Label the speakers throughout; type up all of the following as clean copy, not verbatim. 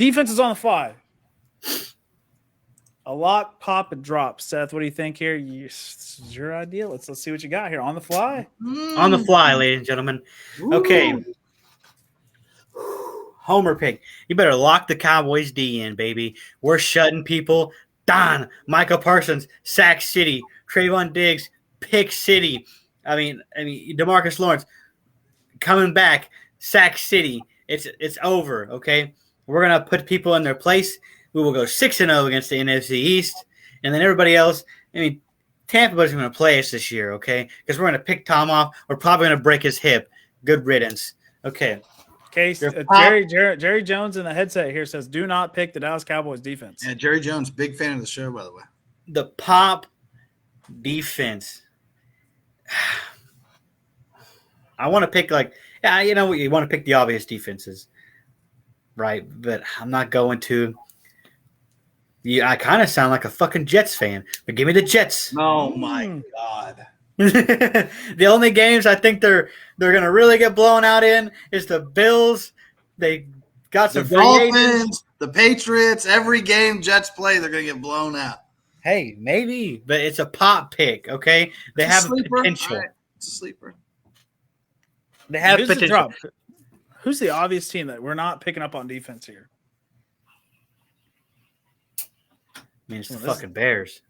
Speaker 1: Defense is on the fly. A lock, pop, and drop. Seth, what do you think here? This is your idea. Let's see what you got here on the fly.
Speaker 2: On the fly, ladies and gentlemen. Okay. Homer pick. You better lock the Cowboys D in, baby. We're shutting people. Don, Michael Parsons, Sack City, Trayvon Diggs, Pick City. I mean, DeMarcus Lawrence coming back, Sack City. It's over, okay? We're gonna put people in their place. We will go 6-0 against the NFC East, and then everybody else. I mean, Tampa Bay's going to play us this year, okay? Because we're going to pick Tom off. We're probably going to break his hip. Good riddance. Okay.
Speaker 1: Jerry Jones in the headset here says, "Do not pick the Dallas Cowboys defense."
Speaker 3: Yeah, Jerry Jones, big fan of the show, by the way.
Speaker 2: The Pop defense. I want to pick you want to pick the obvious defenses, right? But I'm not going to. Yeah, I kind of sound like a fucking Jets fan, but give me the Jets.
Speaker 3: Oh my God!
Speaker 2: The only games I think they're gonna really get blown out in is the Bills. They got some
Speaker 3: the Dolphins, the Patriots. Every game Jets play, they're gonna get blown out.
Speaker 2: Hey, maybe, but it's a pop pick. Okay, they have potential.
Speaker 3: Right. It's a sleeper.
Speaker 2: They have potential.
Speaker 1: Who's the obvious team that we're not picking up on defense here?
Speaker 2: I mean, it's the fucking Bears.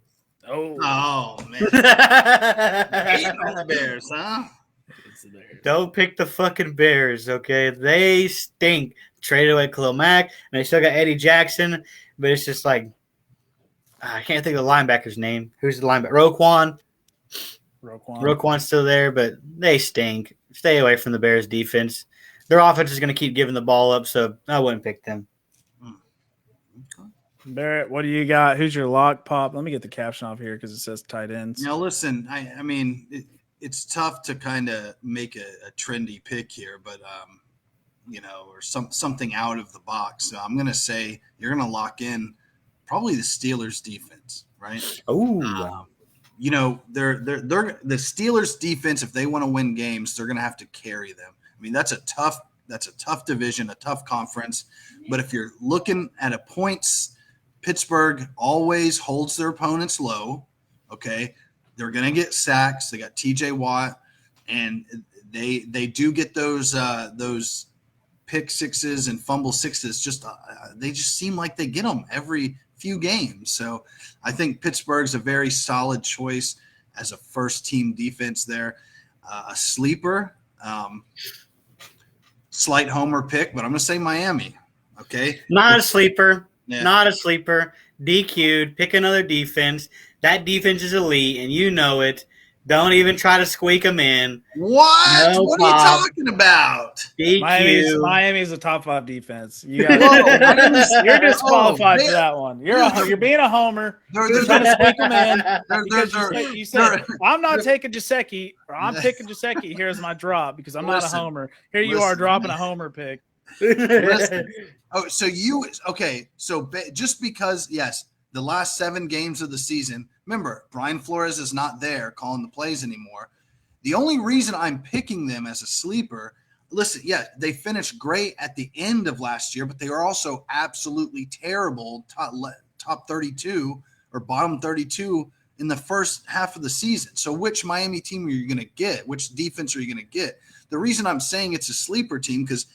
Speaker 3: Oh man. Hating on the Bears, huh?
Speaker 2: Don't pick the fucking Bears, okay? They stink. Traded away Khalil Mack, and they still got Eddie Jackson, but it's just like I can't think of the linebacker's name. Who's the linebacker? Roquan's still there, but they stink. Stay away from the Bears defense. Their offense is going to keep giving the ball up, so I wouldn't pick them.
Speaker 1: Barrett, what do you got? Who's your lock, pop? Let me get the caption off here because it says tight ends.
Speaker 3: Now, listen, I mean, it's tough to kind of make a trendy pick here, but or something out of the box. So I'm going to say you're going to lock in probably the Steelers defense, right?
Speaker 2: Oh,
Speaker 3: they're the Steelers defense. If they want to win games, they're going to have to carry them. I mean, that's a tough division, a tough conference. But if you're looking at a points, Pittsburgh always holds their opponents low. Okay, they're going to get sacks. They got T.J. Watt, and they do get those pick sixes and fumble sixes. They just seem like they get them every few games. So I think Pittsburgh's a very solid choice as a first team defense there. A sleeper, slight homer pick, but I'm going to say Miami. Okay,
Speaker 2: not a sleeper. Yeah. Not a sleeper. DQ'd. Pick another defense. That defense is elite, and you know it. Don't even try to squeak them in.
Speaker 3: What? No, what are you talking about?
Speaker 2: DQ.
Speaker 1: Miami's a top 5 defense. You're disqualified for that one. You're being a homer. You're trying to squeak them in because you said, I'm not taking Gesicki, or I'm picking Gesicki. Here's my drop because I'm not a homer. Here you are dropping a homer pick.
Speaker 3: So just because, yes, the last 7 games of the season, remember, Brian Flores is not there calling the plays anymore. The only reason I'm picking them as a sleeper, listen, yeah, they finished great at the end of last year, but they were also absolutely terrible, top 32 or bottom 32 in the first half of the season. So which Miami team are you going to get? Which defense are you going to get? The reason I'm saying it's a sleeper team because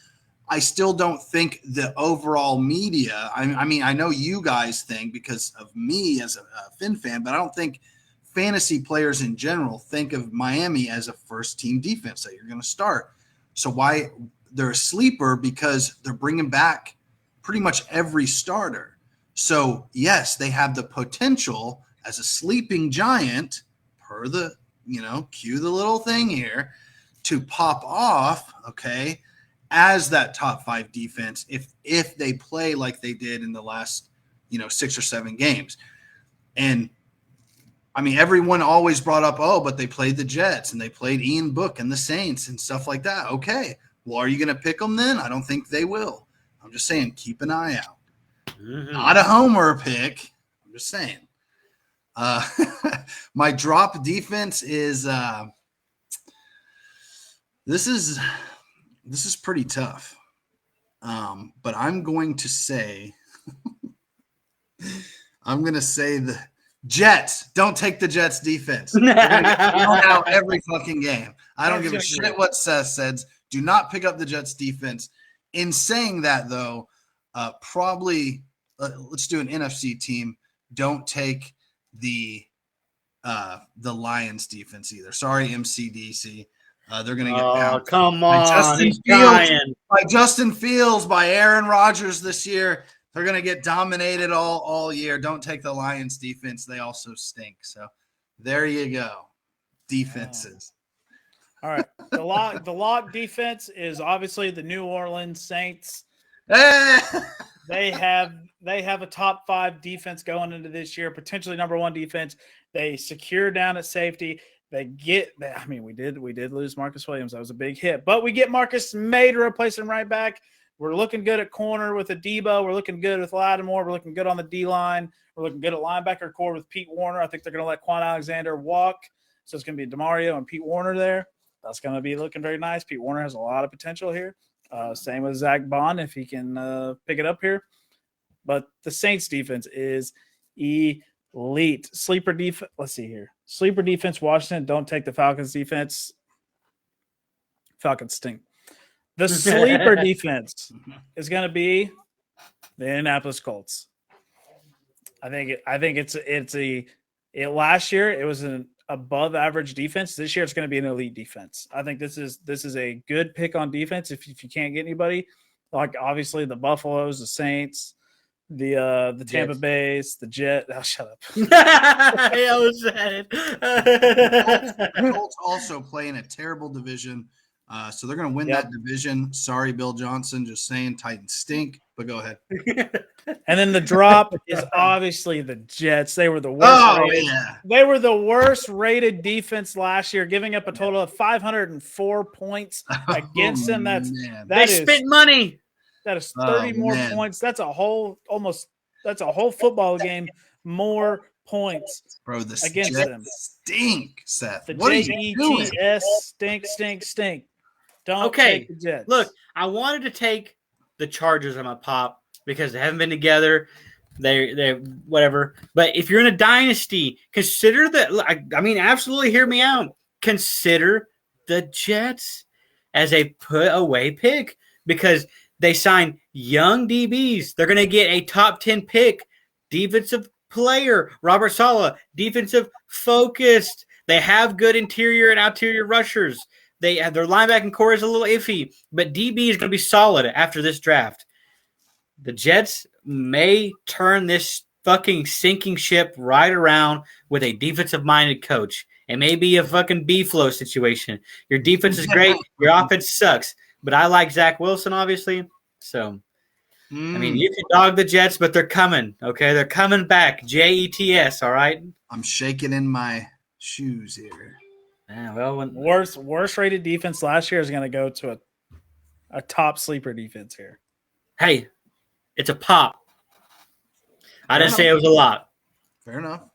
Speaker 3: I still don't think the overall media, I mean, I know you guys think because of me as a Finn fan, but I don't think fantasy players in general think of Miami as a first-team defense that you're going to start. So why they're a sleeper? Because they're bringing back pretty much every starter. So, yes, they have the potential as a sleeping giant, per the, cue the little thing here, to pop off, okay, as that top 5 defense if they play like they did in the last 6 or 7 games. And I mean, everyone always brought up, but they played the Jets and they played Ian Book and the Saints and stuff like that. Okay, well, are you going to pick them then? I don't think they will. I'm just saying, keep an eye out. Mm-hmm. Not a homer pick. I'm just saying. My drop defense is this is pretty tough. But I'm going to say the Jets. Don't take the Jets defense. They're going to get blown out every fucking game. I don't give a shit what Seth says. Do not pick up the Jets defense. In saying that, though, probably let's do an NFC team. Don't take the Lions defense either. Sorry, MCDC. They're going to get pounced.
Speaker 2: Come on.
Speaker 3: By Justin Fields, by Aaron Rodgers this year. They're going to get dominated all year. Don't take the Lions defense. They also stink. So there you go. Defenses.
Speaker 1: All right. The lock defense is obviously the New Orleans Saints. They have a top 5 defense going into this year, potentially number 1 defense. They secure down at safety. We did lose Marcus Williams. That was a big hit. But we get Marcus May to replace him right back. We're looking good at corner with Adebo. We're looking good with Lattimore. We're looking good on the D-line. We're looking good at linebacker core with Pete Warner. I think they're going to let Quan Alexander walk. So it's going to be DeMario and Pete Warner there. That's going to be looking very nice. Pete Warner has a lot of potential here. Same with Zach Bond if he can pick it up here. But the Saints defense is elite. Sleeper defense. Let's see here. Sleeper defense, Washington. Don't take the Falcons defense. Falcons stink. The sleeper defense is going to be the Indianapolis Colts. I think last year it was an above average defense. This year it's going to be an elite defense. I think this is a good pick on defense if you can't get anybody. Like obviously the Buffaloes, the Saints, the Tampa Bays, the Jet. Oh, shut up.
Speaker 3: The Colts also play in a terrible division. So they're going to win that division. Sorry, Bill Johnson. Just saying, Titans stink. But go ahead.
Speaker 1: And then the drop is obviously the Jets. They were the worst. They were the worst rated defense last year, giving up a total of 504 points against them.
Speaker 2: They spent money.
Speaker 1: That is 30 more points. That's a whole football game more points,
Speaker 3: bro. The
Speaker 1: against
Speaker 3: Jets
Speaker 1: them.
Speaker 3: Stink, Seth.
Speaker 1: The
Speaker 3: what are you doing?
Speaker 1: Stink. Don't take the Jets.
Speaker 2: Look, I wanted to take the Chargers on my pop because they haven't been together. They whatever. But if you're in a dynasty, consider absolutely hear me out. Consider the Jets as a put away pick because they sign young DBs. They're going to get a top 10 pick, defensive player, Robert Saleh, defensive focused. They have good interior and outerior rushers. They have their linebacking core is a little iffy, but DB is going to be solid after this draft. The Jets may turn this fucking sinking ship right around with a defensive-minded coach. It may be a fucking B-flow situation. Your defense is great. Your offense sucks. But I like Zach Wilson, obviously. So, I mean, you can dog the Jets, but they're coming, okay? They're coming back. Jets, all right?
Speaker 3: I'm shaking in my shoes here.
Speaker 2: Yeah, well,
Speaker 1: worst rated defense last year is going to go to a top sleeper defense here.
Speaker 2: Hey, it's a pop. I didn't say it was a lot.
Speaker 3: Fair enough.